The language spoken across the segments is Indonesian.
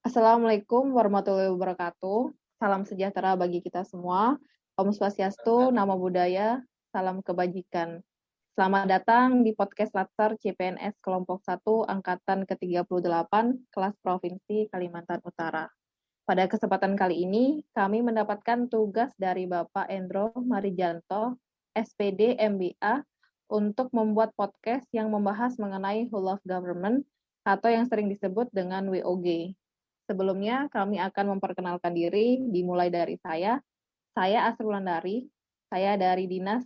Assalamualaikum warahmatullahi wabarakatuh. Salam sejahtera bagi kita semua. Om Swastiastu, Namo Buddhaya, salam kebajikan. Selamat datang di podcast Latsar CPNS Kelompok 1 Angkatan ke-38 kelas Provinsi Kalimantan Utara. Pada kesempatan kali ini, kami mendapatkan tugas dari Bapak Endro Marijanto, SPD MBA, untuk membuat podcast yang membahas mengenai whole of government atau yang sering disebut dengan WOG. Sebelumnya, kami akan memperkenalkan diri, dimulai dari saya. Saya Asrul Wulandari, saya dari Dinas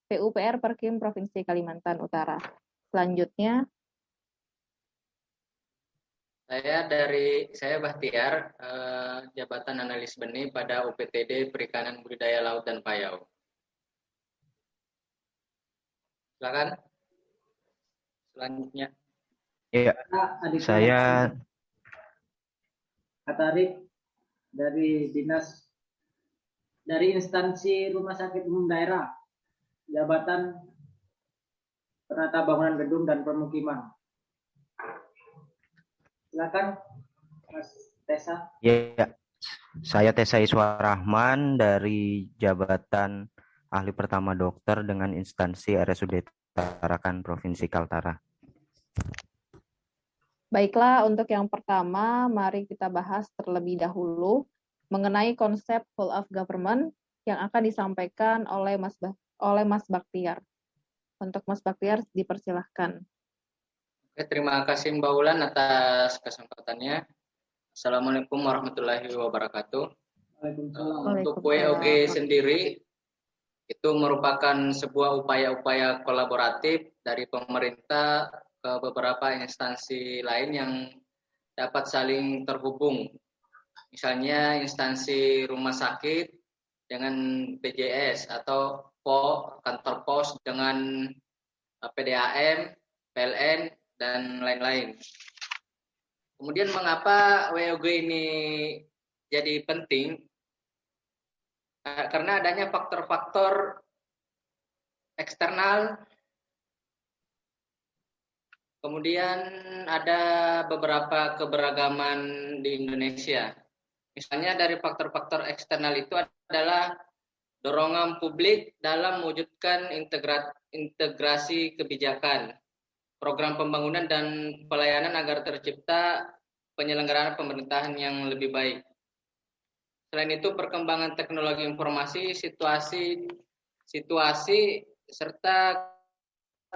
PUPR Perkim Provinsi Kalimantan Utara. Selanjutnya, Saya Bahtiar, Jabatan Analis Benih pada UPTD Perikanan Budidaya Laut dan Payau. Silakan. Selanjutnya. Iya, saya Katarik dari instansi Rumah Sakit Umum Daerah, Jabatan Penata Bangunan Gedung dan Permukiman. Silakan, Mas Tesa. ya, saya Tesa Iswarahman dari Jabatan Ahli Pertama Dokter dengan instansi RSUD Tarakan Provinsi Kaltara. baiklah, untuk yang pertama, mari kita bahas terlebih dahulu mengenai konsep whole of government yang akan disampaikan oleh Mas Baktiar. Untuk Mas Baktiar, dipersilahkan. Oke, terima kasih Mbak Ulan atas kesempatannya. Assalamualaikum warahmatullahi wabarakatuh. Untuk WOG sendiri, itu merupakan sebuah upaya-upaya kolaboratif dari pemerintah ke beberapa instansi lain yang dapat saling terhubung. Misalnya instansi rumah sakit dengan BJS atau kantor pos dengan PDAM, PLN, dan lain-lain. Kemudian mengapa WOG ini jadi penting? Karena adanya faktor-faktor eksternal. Kemudian ada beberapa keberagaman di Indonesia. Misalnya dari faktor-faktor eksternal itu adalah dorongan publik dalam mewujudkan integrasi kebijakan, program pembangunan dan pelayanan agar tercipta penyelenggaraan pemerintahan yang lebih baik. Selain itu, perkembangan teknologi informasi, situasi serta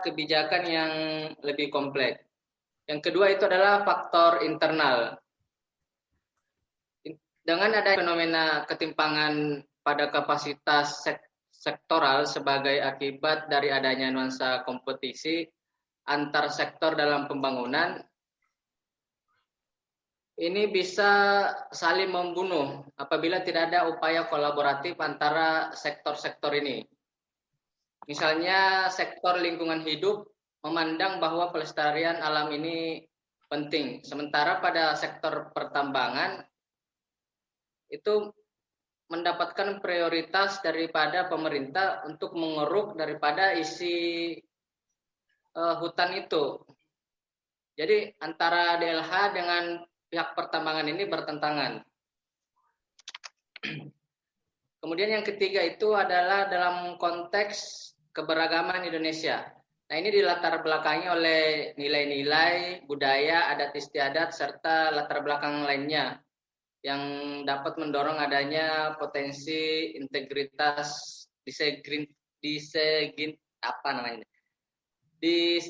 kebijakan yang lebih kompleks. Yang kedua itu adalah faktor internal. Dengan ada fenomena ketimpangan pada kapasitas sektoral sebagai akibat dari adanya nuansa kompetisi antar sektor dalam pembangunan, ini bisa saling membunuh apabila tidak ada upaya kolaboratif antara sektor-sektor ini. Misalnya sektor lingkungan hidup memandang bahwa pelestarian alam ini penting, sementara pada sektor pertambangan itu mendapatkan prioritas daripada pemerintah untuk mengeruk daripada isi hutan itu. Jadi antara DLH dengan pihak pertambangan ini bertentangan. Kemudian yang ketiga itu adalah dalam konteks keberagaman Indonesia. Nah, ini dilatar belakangi oleh nilai-nilai, budaya, adat istiadat, serta latar belakang lainnya yang dapat mendorong adanya potensi integritas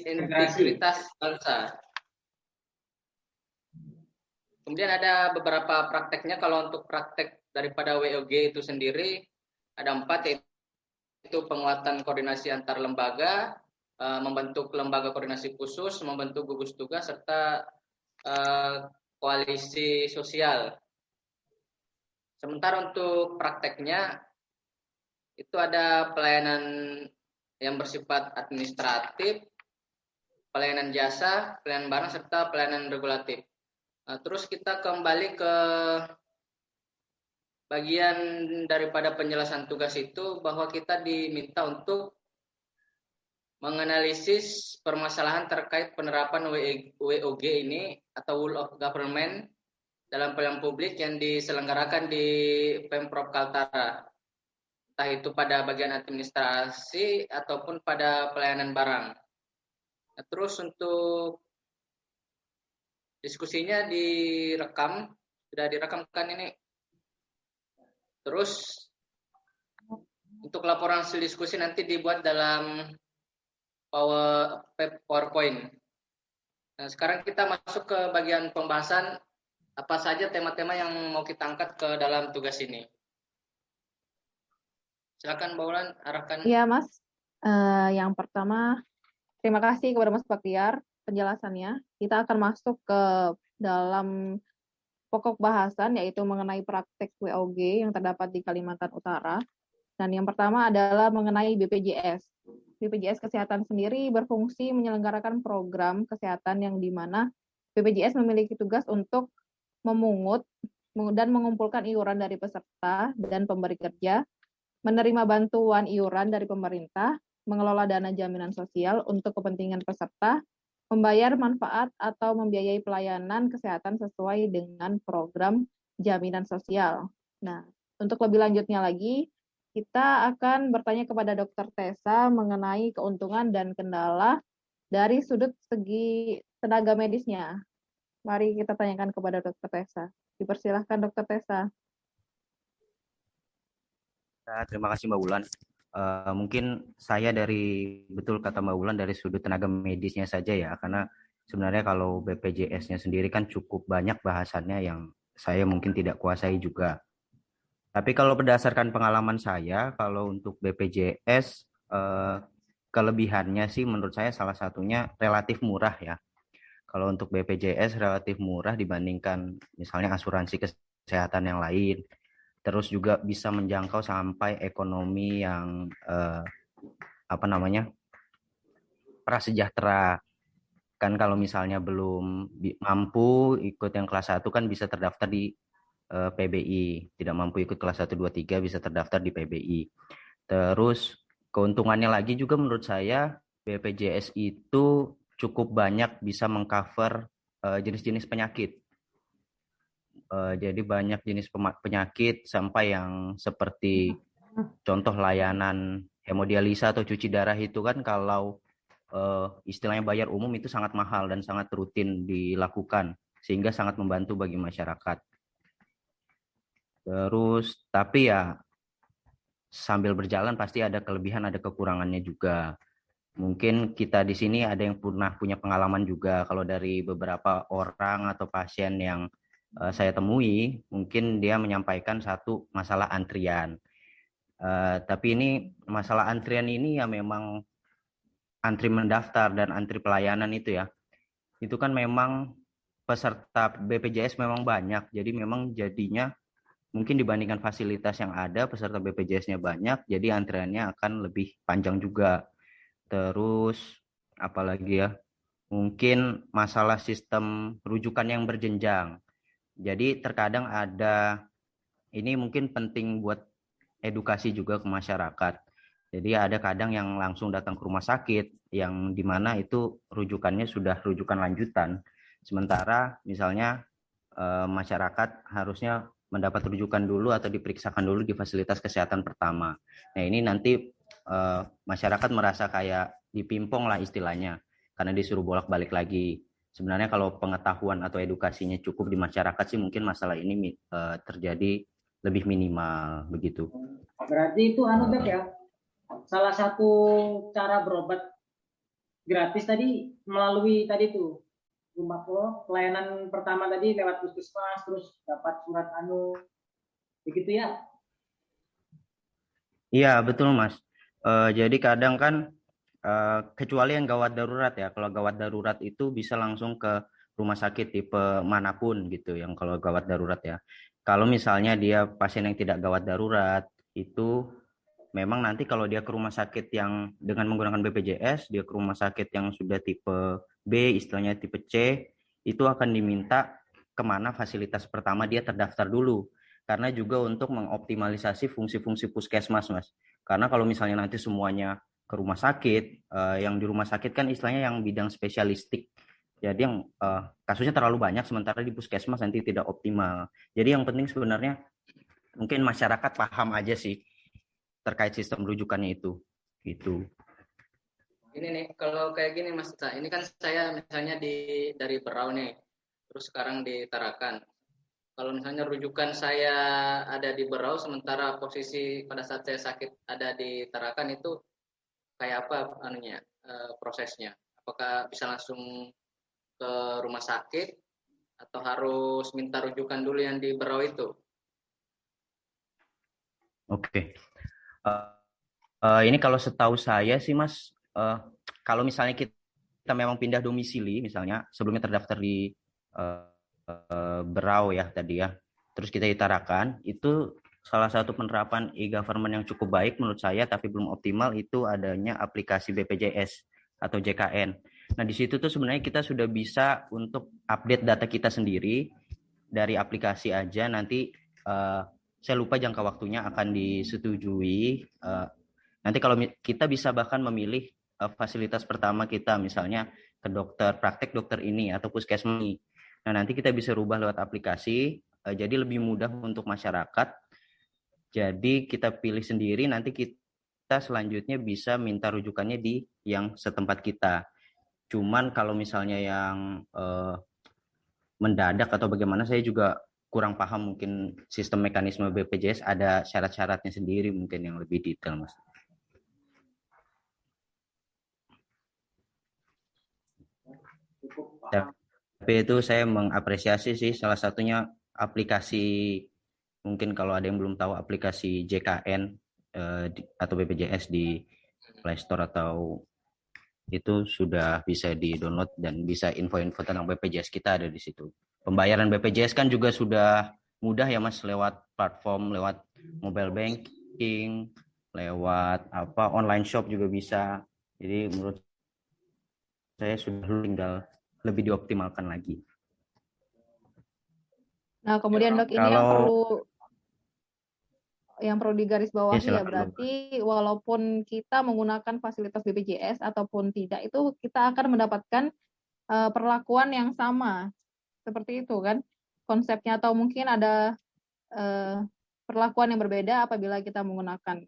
integritas bangsa. Kemudian ada beberapa prakteknya. Kalau untuk praktek daripada WOG itu sendiri ada 4, yaitu penguatan koordinasi antar lembaga, membentuk lembaga koordinasi khusus, membentuk gugus tugas, serta koalisi sosial. Sementara untuk prakteknya itu ada pelayanan yang bersifat administratif, pelayanan jasa, pelayanan barang, serta pelayanan regulatif. Nah, terus kita kembali ke bagian daripada penjelasan tugas itu, bahwa kita diminta untuk menganalisis permasalahan terkait penerapan WOG ini atau Whole of Government dalam pelayanan publik yang diselenggarakan di Pemprov Kaltara, entah itu pada bagian administrasi ataupun pada pelayanan barang. Nah, terus untuk diskusinya sudah direkamkan ini. Terus untuk laporan hasil diskusi nanti dibuat dalam PowerPoint. Nah, sekarang kita masuk ke bagian pembahasan apa saja tema-tema yang mau kita angkat ke dalam tugas ini. Silakan Mbak Ulan, arahkan. Iya, Mas. Yang pertama, terima kasih kepada Mas Baktiar penjelasannya. Kita akan masuk ke dalam pokok bahasan, yaitu mengenai praktek WOG yang terdapat di Kalimantan Utara. Dan yang pertama adalah mengenai BPJS. BPJS Kesehatan sendiri berfungsi menyelenggarakan program kesehatan yang di mana BPJS memiliki tugas untuk memungut dan mengumpulkan iuran dari peserta dan pemberi kerja, menerima bantuan iuran dari pemerintah, mengelola dana jaminan sosial untuk kepentingan peserta, membayar manfaat atau membiayai pelayanan kesehatan sesuai dengan program jaminan sosial. Nah, untuk lebih lanjutnya lagi, kita akan bertanya kepada Dr. Tessa mengenai keuntungan dan kendala dari sudut segi tenaga medisnya. Mari kita tanyakan kepada Dr. Tessa. Dipersilahkan Dr. Tessa. Terima kasih Mbak Wulan. Mungkin saya betul kata Mbak Wulan, dari sudut tenaga medisnya saja ya, karena sebenarnya kalau BPJS-nya sendiri kan cukup banyak bahasannya yang saya mungkin tidak kuasai juga. Tapi kalau berdasarkan pengalaman saya, kalau untuk BPJS, kelebihannya sih menurut saya salah satunya relatif murah ya. Kalau untuk BPJS relatif murah dibandingkan misalnya asuransi kesehatan yang lain. Terus juga bisa menjangkau sampai ekonomi yang prasejahtera. Kan kalau misalnya belum mampu ikut yang kelas 1 kan bisa terdaftar di PBI, tidak mampu ikut kelas 1, 2, 3 bisa terdaftar di PBI. Terus keuntungannya lagi juga menurut saya BPJS itu cukup banyak bisa mengcover jenis-jenis penyakit. Jadi banyak jenis penyakit sampai yang seperti contoh layanan hemodialisa atau cuci darah itu kan kalau istilahnya bayar umum itu sangat mahal dan sangat rutin dilakukan sehingga sangat membantu bagi masyarakat. Terus tapi ya sambil berjalan pasti ada kelebihan, ada kekurangannya juga. Mungkin kita di sini ada yang pernah punya pengalaman juga. Kalau dari beberapa orang atau pasien yang saya temui, mungkin dia menyampaikan satu masalah antrian. Tapi ini masalah antrian ini ya memang antri mendaftar dan antri pelayanan itu ya. Itu kan memang peserta BPJS memang banyak. Jadi memang jadinya mungkin dibandingkan fasilitas yang ada, peserta BPJS-nya banyak, jadi antriannya akan lebih panjang juga. Terus apalagi ya, mungkin masalah sistem rujukan yang berjenjang. Jadi terkadang ini mungkin penting buat edukasi juga ke masyarakat. Jadi ada kadang yang langsung datang ke rumah sakit, yang dimana itu rujukannya sudah rujukan lanjutan. Sementara misalnya masyarakat harusnya mendapat rujukan dulu atau diperiksakan dulu di fasilitas kesehatan pertama. Nah ini nanti masyarakat merasa kayak dipimpong lah istilahnya, karena disuruh bolak-balik lagi. Sebenarnya kalau pengetahuan atau edukasinya cukup di masyarakat sih mungkin masalah ini terjadi lebih minimal begitu. Berarti itu Dok ya, salah satu cara berobat gratis tadi melalui tadi tuh rumah pelayanan pertama tadi lewat puskesmas, terus dapat surat begitu ya? Iya betul Mas. Jadi kadang kan kecuali yang gawat darurat ya. Kalau gawat darurat itu bisa langsung ke rumah sakit tipe manapun gitu. Yang kalau gawat darurat ya. Kalau misalnya dia pasien yang tidak gawat darurat itu memang nanti kalau dia ke rumah sakit yang dengan menggunakan BPJS, dia ke rumah sakit yang sudah tipe B, istilahnya tipe C, itu akan diminta kemana fasilitas pertama dia terdaftar dulu. Karena juga untuk mengoptimalisasi fungsi-fungsi puskesmas, Mas. Karena kalau misalnya nanti semuanya ke rumah sakit, yang di rumah sakit kan istilahnya yang bidang spesialistik. Jadi yang kasusnya terlalu banyak, sementara di puskesmas nanti tidak optimal. Jadi yang penting sebenarnya mungkin masyarakat paham aja sih terkait sistem rujukannya itu. Gitu. Ini nih, kalau kayak gini Mas, ini kan saya misalnya dari Berau nih, terus sekarang di Tarakan. Kalau misalnya rujukan saya ada di Berau, sementara posisi pada saat saya sakit ada di Tarakan, itu kayak apa prosesnya? Apakah bisa langsung ke rumah sakit atau harus minta rujukan dulu yang di Berau itu? Oke. Ini kalau setahu saya sih Mas, kalau misalnya kita memang pindah domisili, misalnya sebelumnya terdaftar di Berau ya tadi ya, terus kita ditarakan, itu salah satu penerapan e-government yang cukup baik menurut saya, tapi belum optimal itu adanya aplikasi BPJS atau JKN. Nah di situ tuh sebenarnya kita sudah bisa untuk update data kita sendiri dari aplikasi aja. Nanti saya lupa jangka waktunya akan disetujui. Nanti kalau kita bisa bahkan memilih fasilitas pertama kita, misalnya ke dokter, praktek dokter ini atau puskesmas ini. Nah, nanti kita bisa rubah lewat aplikasi, jadi lebih mudah untuk masyarakat. Jadi kita pilih sendiri, nanti kita selanjutnya bisa minta rujukannya di yang setempat kita. Cuman kalau misalnya yang mendadak atau bagaimana, saya juga kurang paham, mungkin sistem mekanisme BPJS ada syarat-syaratnya sendiri mungkin yang lebih detail, Mas. Tapi itu saya mengapresiasi sih, salah satunya aplikasi, mungkin kalau ada yang belum tahu aplikasi JKN atau BPJS di Play Store atau itu sudah bisa di-download dan bisa info-info tentang BPJS kita ada di situ. Pembayaran BPJS kan juga sudah mudah ya Mas, lewat platform, lewat mobile banking, lewat online shop juga bisa. Jadi menurut saya sudah tinggal lebih dioptimalkan lagi. Nah, kemudian Dok, ini yang perlu digarisbawahi ya, berarti walaupun kita menggunakan fasilitas BPJS ataupun tidak, itu kita akan mendapatkan perlakuan yang sama. Seperti itu kan konsepnya, atau mungkin ada perlakuan yang berbeda apabila kita menggunakan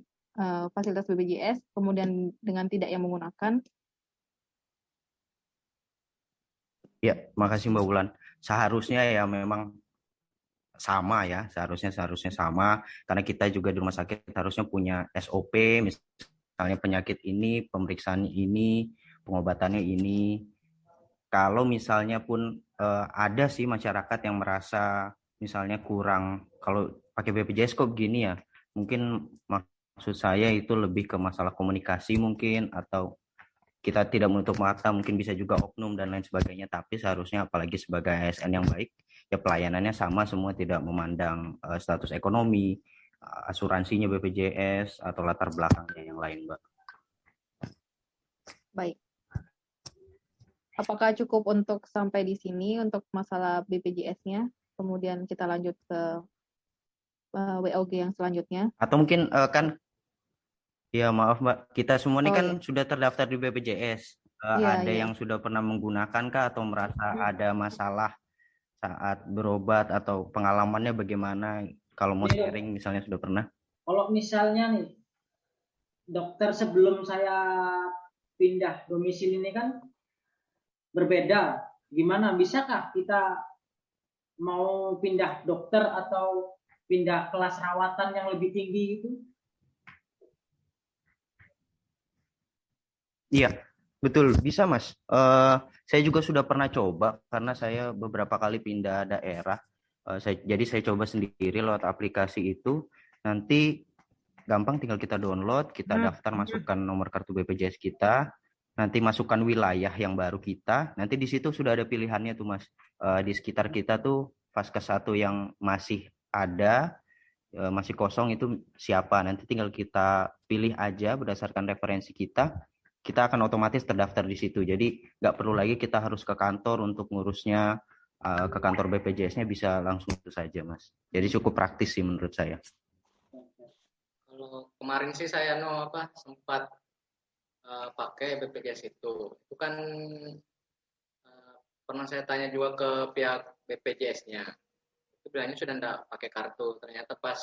fasilitas BPJS kemudian dengan tidak yang menggunakan. Ya, makasih Mbak Wulan. Seharusnya ya memang sama ya, seharusnya sama, karena kita juga di rumah sakit harusnya punya SOP, misalnya penyakit ini, pemeriksaan ini, pengobatannya ini. Kalau misalnya pun ada sih masyarakat yang merasa misalnya kurang, kalau pakai BPJS kok gini ya, mungkin maksud saya itu lebih ke masalah komunikasi mungkin, atau kita tidak menutup mata, mungkin bisa juga oknum dan lain sebagainya, tapi seharusnya apalagi sebagai ASN yang baik, ya pelayanannya sama semua, tidak memandang status ekonomi, asuransinya BPJS, atau latar belakangnya yang lain, Mbak. Baik. Apakah cukup untuk sampai di sini untuk masalah BPJS-nya? Kemudian kita lanjut ke WOG yang selanjutnya. Atau mungkin kan, ya maaf Mbak, kita semua ini kan sudah terdaftar di BPJS. Ada yang sudah pernah menggunakan kah atau merasa ada masalah saat berobat atau pengalamannya bagaimana? Kalau mau sharing misalnya sudah pernah? Kalau misalnya nih, dokter sebelum saya pindah domisili ini kan berbeda. Gimana? Bisakah kita mau pindah dokter atau pindah kelas rawatan yang lebih tinggi itu? Iya, betul, bisa Mas. Saya juga sudah pernah coba karena saya beberapa kali pindah daerah. Jadi saya coba sendiri lewat aplikasi itu. Nanti gampang, tinggal kita download, kita daftar, masukkan nomor kartu BPJS kita, nanti masukkan wilayah yang baru kita. Nanti di situ sudah ada pilihannya tuh Mas. Di sekitar kita tuh Vaskes 1 yang masih ada, masih kosong itu siapa. Nanti tinggal kita pilih aja berdasarkan referensi kita akan otomatis terdaftar di situ. Jadi nggak perlu lagi kita harus ke kantor untuk ngurusnya, ke kantor BPJS-nya bisa langsung itu saja, Mas. Jadi cukup praktis sih menurut saya. Kalau kemarin sih saya sempat pakai BPJS itu. Itu kan pernah saya tanya juga ke pihak BPJS-nya. Itu bilangnya sudah tidak pakai kartu. Ternyata pas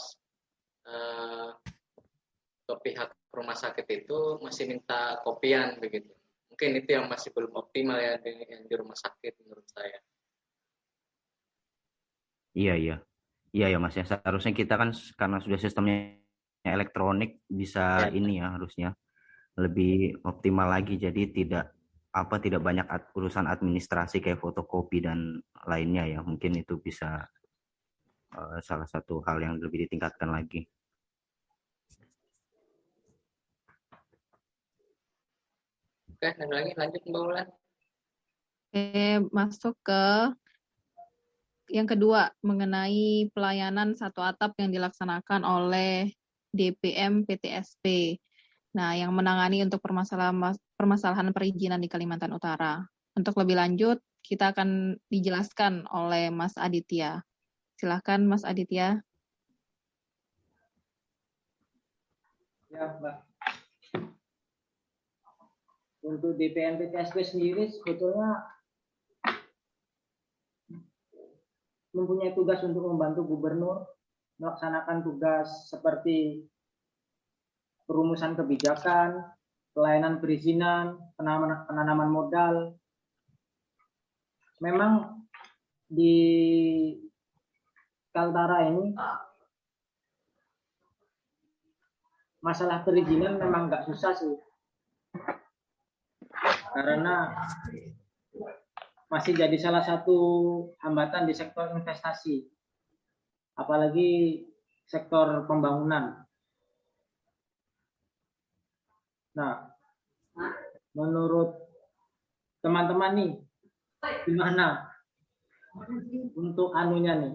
ke pihak rumah sakit itu masih minta kopian begitu. Mungkin itu yang masih belum optimal ya di rumah sakit menurut saya. Iya ya Mas ya, seharusnya kita kan karena sudah sistemnya elektronik bisa Ya. ini ya, harusnya lebih optimal lagi, jadi tidak banyak urusan administrasi kayak fotokopi dan lainnya ya. Mungkin itu bisa salah satu hal yang lebih ditingkatkan lagi. Oke, dan lagi lanjut Mbak Ulan. Masuk ke yang kedua, mengenai pelayanan satu atap yang dilaksanakan oleh DPM PTSP. Nah, yang menangani untuk permasalahan perizinan di Kalimantan Utara. Untuk lebih lanjut, kita akan dijelaskan oleh Mas Aditya. Silakan Mas Aditya. Ya, Mbak. Untuk DPM PTSP sendiri sebetulnya mempunyai tugas untuk membantu gubernur melaksanakan tugas seperti perumusan kebijakan, pelayanan perizinan, penanaman modal. Memang di Kaltara ini masalah perizinan memang nggak susah sih, karena masih jadi salah satu hambatan di sektor investasi, apalagi sektor pembangunan. Nah, menurut teman-teman nih, gimana untuk anunya nih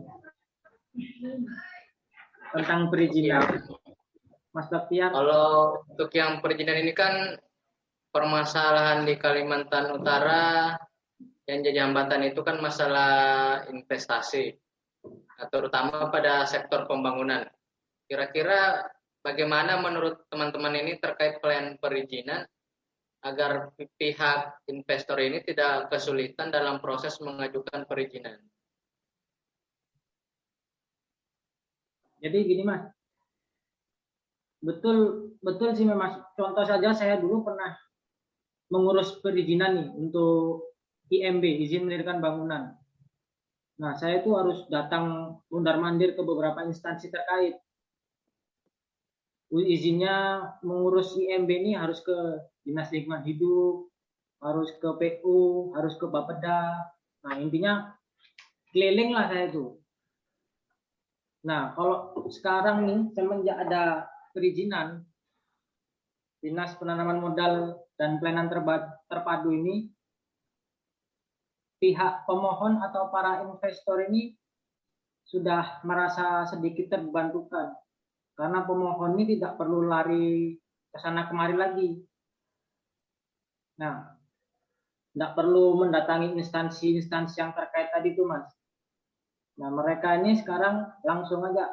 tentang perizinan, Mas Baktiar? Kalau untuk yang perizinan ini kan permasalahan di Kalimantan Utara yang jadi hambatan itu kan masalah investasi, terutama pada sektor pembangunan. Kira-kira bagaimana menurut teman-teman ini terkait pelayanan perizinan agar pihak investor ini tidak kesulitan dalam proses mengajukan perizinan? Jadi gini Mas, betul sih Mas. Contoh saja saya dulu pernah mengurus perizinan nih untuk IMB, izin mendirikan bangunan. Nah, saya itu harus datang mondar-mandir ke beberapa instansi terkait. Izinnya mengurus IMB ini harus ke Dinas Lingkungan Hidup, harus ke PU, harus ke Bapeda. Nah, intinya keliling lah saya itu. Nah, kalau sekarang nih semenjak ada perizinan, Dinas Penanaman Modal dan Pelayanan Terpadu ini, pihak pemohon atau para investor ini sudah merasa sedikit terbantukan, karena pemohon ini tidak perlu lari ke sana kemari lagi. Nah, tidak perlu mendatangi instansi-instansi yang terkait tadi itu, Mas. Nah, mereka ini sekarang langsung aja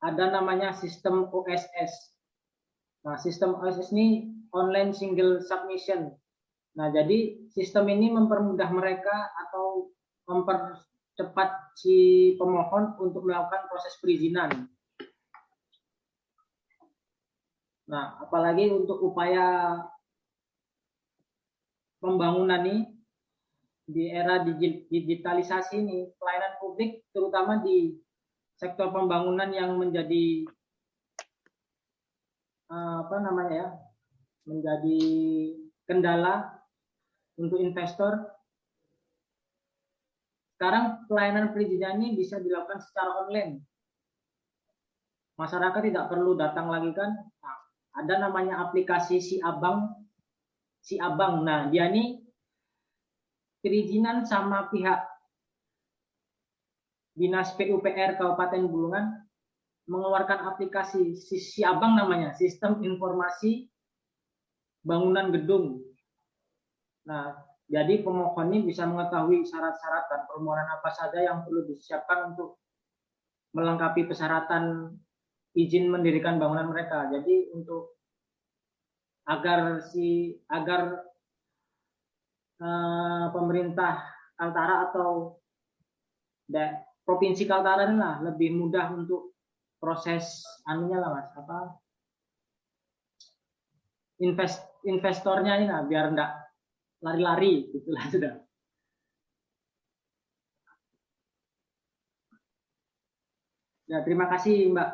ada namanya sistem OSS. Nah, sistem OSS ini online single submission. Nah, jadi sistem ini mempermudah mereka atau mempercepat si pemohon untuk melakukan proses perizinan. Nah, apalagi untuk upaya pembangunan ini di era digitalisasi ini, pelayanan publik terutama di sektor pembangunan yang menjadi menjadi kendala untuk investor. Sekarang pelayanan perizinan ini bisa dilakukan secara online. Masyarakat tidak perlu datang lagi kan. Nah, ada namanya aplikasi Si Abang. Nah, dia ini perizinan sama pihak Dinas PUPR Kabupaten Bulungan mengeluarkan aplikasi Si Abang namanya, Sistem Informasi Bangunan Gedung. Nah, jadi pemohon ini bisa mengetahui syarat-syarat dan permohonan apa saja yang perlu disiapkan untuk melengkapi persyaratan izin mendirikan bangunan mereka. Jadi untuk agar pemerintah Kaltara atau provinsi Kaltara ini lah lebih mudah untuk proses anunya lah Mas, investornya ini lah, biar enggak lari-lari gitulah sudah. Ya, terima kasih Mbak.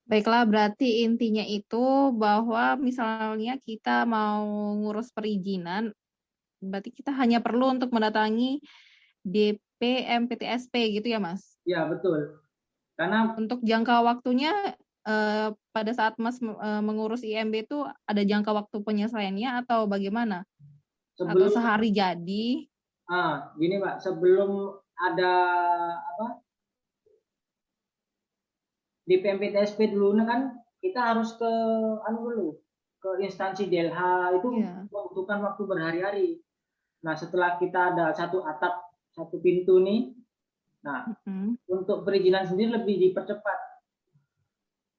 Baiklah, berarti intinya itu bahwa misalnya kita mau ngurus perizinan, berarti kita hanya perlu untuk mendatangi DP MPTSP gitu ya, Mas? Ya, betul. Karena untuk jangka waktunya pada saat Mas mengurus IMB itu ada jangka waktu penyelesaiannya atau bagaimana? Atau sehari jadi? Gini Mbak, sebelum ada di PMPTSP dulu kan kita harus ke ke instansi DLH itu membutuhkan waktu berhari-hari. Nah, setelah kita ada satu atap, satu pintu nih, nah untuk perizinan sendiri lebih dipercepat.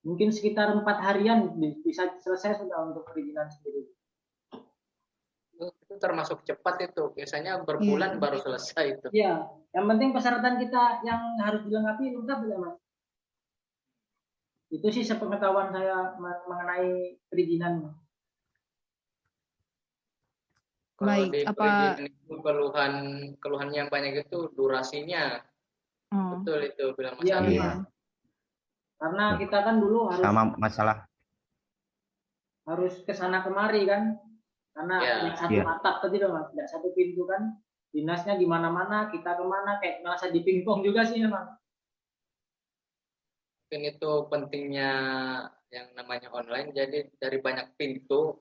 Mungkin sekitar 4 harian bisa selesai sudah untuk perizinan sendiri. Itu termasuk cepat itu. Biasanya berbulan baru selesai itu. Iya, yang penting persyaratan kita yang harus dilengkapi lengkap ya Mas. Itu sih sepengetahuan saya mengenai perizinan. Kalau di perizinan itu keluhan yang banyak itu durasinya. Betul itu bilang Mas. Iya. Karena kita kan dulu harus sama masalah harus ke sana kemari kan, karena satu atap tadi loh Mas, tidak satu pintu kan, dinasnya di mana-mana, kita kemana kayak merasa dipingpong juga sih memang. Mungkin itu pentingnya yang namanya online, jadi dari banyak pintu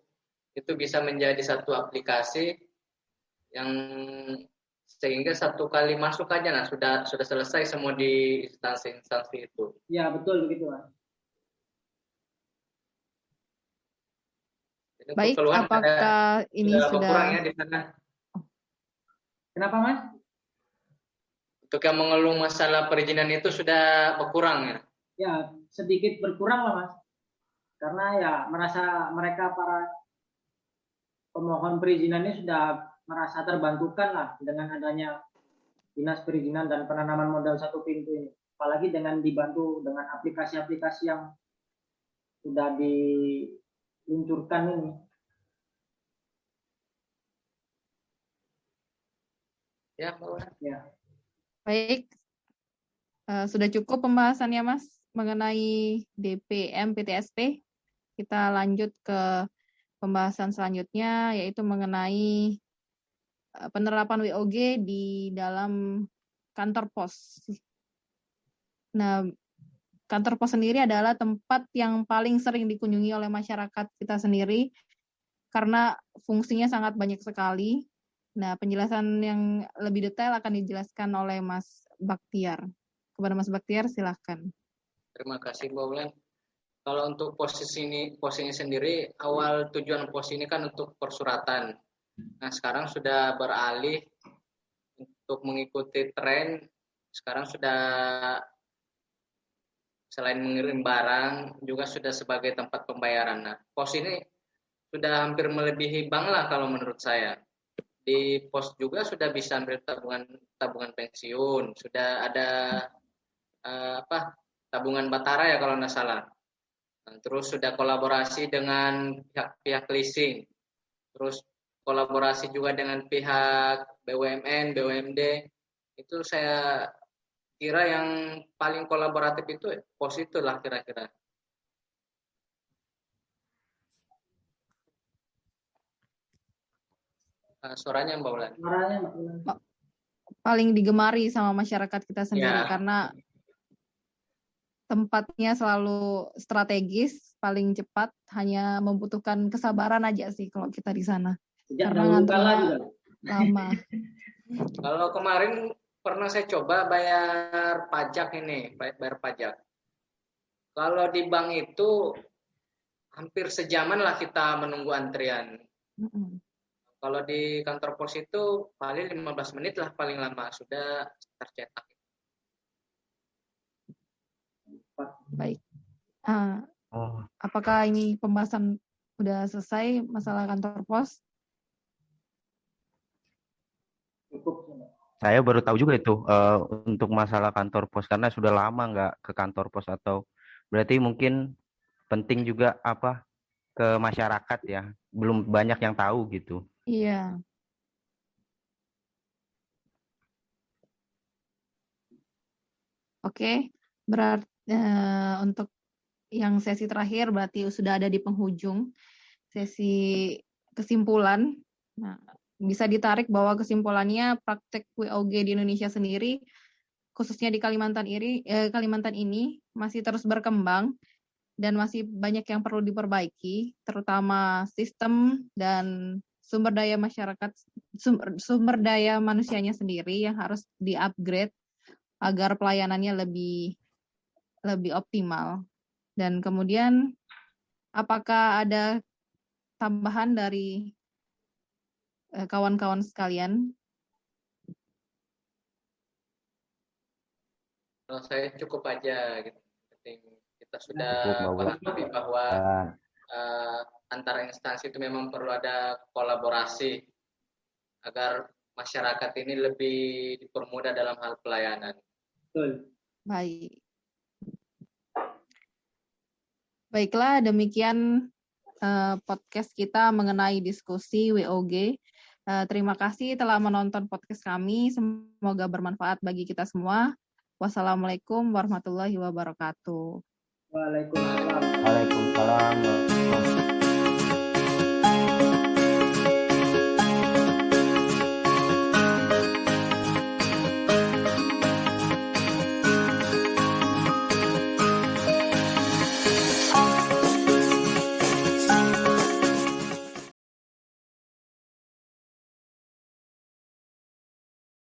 itu bisa menjadi satu aplikasi yang sehingga satu kali masuk aja nah sudah selesai semua di instansi itu. Ya betul begitu Mas. Baik, apakah ini sudah berkurang ya di sana? Kenapa Mas? Untuk yang mengeluh masalah perizinan itu sudah berkurang ya? Ya sedikit berkurang lah Mas. Karena ya mereka para pemohon perizinannya sudah merasa terbantukan lah dengan adanya dinas perizinan dan penanaman modal satu pintu ini. Apalagi dengan dibantu dengan aplikasi-aplikasi yang sudah diluncurkan ini. Ya. Baik, sudah cukup pembahasannya Mas mengenai DPM PTSP. Kita lanjut ke pembahasan selanjutnya, yaitu mengenai penerapan WOG di dalam kantor pos. Nah, kantor pos sendiri adalah tempat yang paling sering dikunjungi oleh masyarakat kita sendiri karena fungsinya sangat banyak sekali. Nah, penjelasan yang lebih detail akan dijelaskan oleh Mas Baktiar. Kepada Mas Baktiar, silahkan. Terima kasih, Mbak Ulen. Kalau untuk pos ini sendiri, awal tujuan pos ini kan untuk persuratan. Nah, sekarang sudah beralih untuk mengikuti tren. Sekarang sudah selain mengirim barang, juga sudah sebagai tempat pembayaran. Nah, pos ini sudah hampir melebihi bank lah kalau menurut saya. Di pos juga sudah bisa ambil tabungan pensiun, sudah ada tabungan Batara ya kalau nggak salah. Terus sudah kolaborasi dengan pihak leasing, terus kolaborasi juga dengan pihak BUMN, BUMD. Itu saya kira yang paling kolaboratif itu pos itulah kira-kira. Suaranya Mbak Ulan. Paling digemari sama masyarakat kita sendiri karena tempatnya selalu strategis, paling cepat, hanya membutuhkan kesabaran aja sih kalau kita di sana. Karena ngantrinya lama. Kalau kemarin pernah saya coba bayar pajak ini, bayar pajak. Kalau di bank itu hampir sejaman lah kita menunggu antrian. Kalau di kantor pos itu paling 15 menit lah paling lama sudah tercetak. Baik. Oh, Apakah ini pembahasan udah selesai masalah kantor pos? Cukup. saya baru tahu juga itu untuk masalah kantor pos karena sudah lama nggak ke kantor pos atau berarti mungkin penting juga apa ke masyarakat ya. Belum banyak yang tahu gitu. Iya. Oke, berarti untuk yang sesi terakhir berarti sudah ada di penghujung sesi kesimpulan. Nah, bisa ditarik bahwa kesimpulannya praktek WOG di Indonesia sendiri, khususnya di Kalimantan ini masih terus berkembang dan masih banyak yang perlu diperbaiki, terutama sistem dan sumber daya masyarakat, sumber daya manusianya sendiri yang harus di-upgrade agar pelayanannya lebih optimal. Dan kemudian apakah ada tambahan dari kawan-kawan sekalian? Kalau saya cukup aja gitu. Penting kita sudah Cukup, Mbak. pahami bahwa antara instansi itu memang perlu ada kolaborasi agar masyarakat ini lebih dipermudah dalam hal pelayanan. Betul. Baik. Baiklah, demikian podcast kita mengenai diskusi WOG. Terima kasih telah menonton podcast kami. Semoga bermanfaat bagi kita semua. Wassalamualaikum warahmatullahi wabarakatuh. Waalaikumsalam. Waalaikumsalam.